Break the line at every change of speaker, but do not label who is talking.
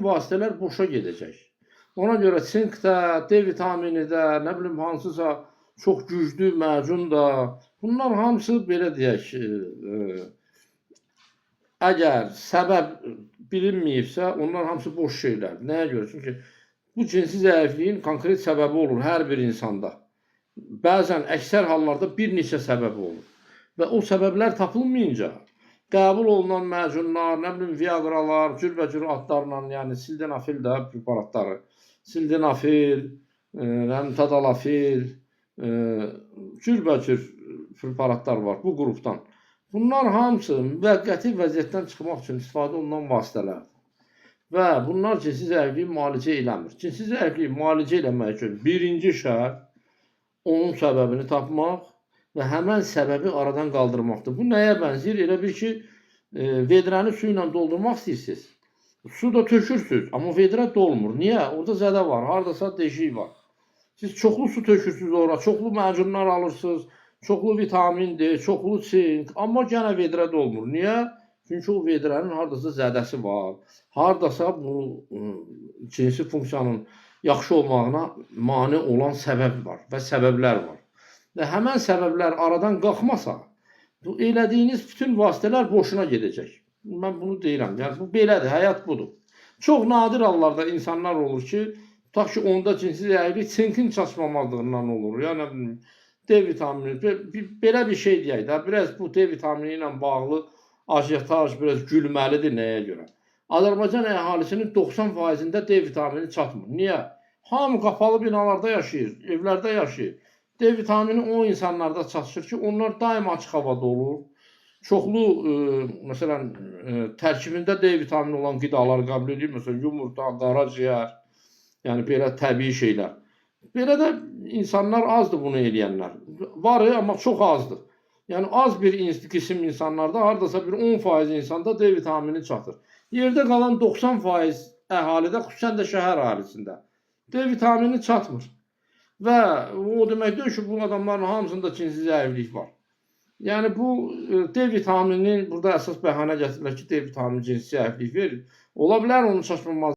vasitələr boşa gedəcək. Ona görə sink də, D vitamini də, nə bilim hansısa çox güclü macun da, bunlar hamısı belə deyək, əgər səbəb bilinməyibsə, onlar hamısı boş şeylərdir. Nəyə görə? Çünki bu cinsi zəifliyin konkret səbəbi olur hər bir insanda. Bəzən əksər hallarda bir neçə səbəbi olur. Və o səbəblər tapılmayınca qəbul olunan macunlar, nə bilim viagralar, cürbəcür adlarla, yəni sildenafil də preparatları, sildenafil, tadalafil, cürbəcür preparatlar var bu qrupdan. Bunlar hamısı müvəqqəti vəziyyətdən çıxmaq üçün istifadə olunan vasitələrdir. Və bunlar cinsi zəifliyi müalicə eləmir. Cinsi zəifliyi müalicə eləmək üçün birinci şərt onun səbəbini tapmaq və həmən səbəbi aradan qaldırmaqdır. Bu nəyə bənzəyir? Elə bir ki, vedrəni su ilə doldurmaq istəyirsiniz. Su da tökürsünüz, amma vedrə dolmur. Niyə? Orada zədə var, haradasa deşik var. Siz çoxlu su tökürsünüz ora, çoxlu macunlar alırsınız, çoxlu vitamin D, çoxlu sink, amma gənə vedrə dolmur. Niyə? Çünki o vedrənin haradasa zədəsi var. Haradasa bu cinsi funksiyanın yaxşı olmağına mane olan səbəb var və səbəblər var. Və həmən səbəblər aradan qalxmasa, bu elədiyiniz bütün vasitələr boşuna gedəcək. Mən bunu deyirəm. Yəni, bu belədir, həyat budur. Çox nadir hallarda insanlar olur ki, tutaq ki, onda cinsi zəiflik sinkin çatışmamazlığından olur. Yəni, D vitamini, belə bir şey deyək də, biraz bu D vitamini ilə bağlı ajitaj biraz gülməlidir nəyə görə? Azərbaycan əhalisinin 90%-də D vitamini çatmır. Niyə? Hamı qapalı binalarda yaşayır, evlərdə yaşayır. D vitamini o insanlarda çatışır ki, onlar daima açıq havada olur. Çoxlu, məsələn, tərkibində D vitamini olan qidalar qəbul edir. Məsələn, yumurta, qaraciyər, yəni belə təbii şeylər. Belə də insanlar azdır bunu eləyənlər. Var, amma çox azdır. Yəni, az bir qisim insanlarda, haradasa bir 10% insanda D vitamini çatır. Yerdə qalan 90% əhalidə, xüsusən də şəhər əhalisində D vitamini çatmır. Və o demək deyil ki, bu adamların hamısında cinsi zəiflik var. Yəni, bu D vitamininin burada əsas bəhanə gətirilir ki, D vitamini cinsi zəiflik verir. Ola bilər onun çatışmamazlığı.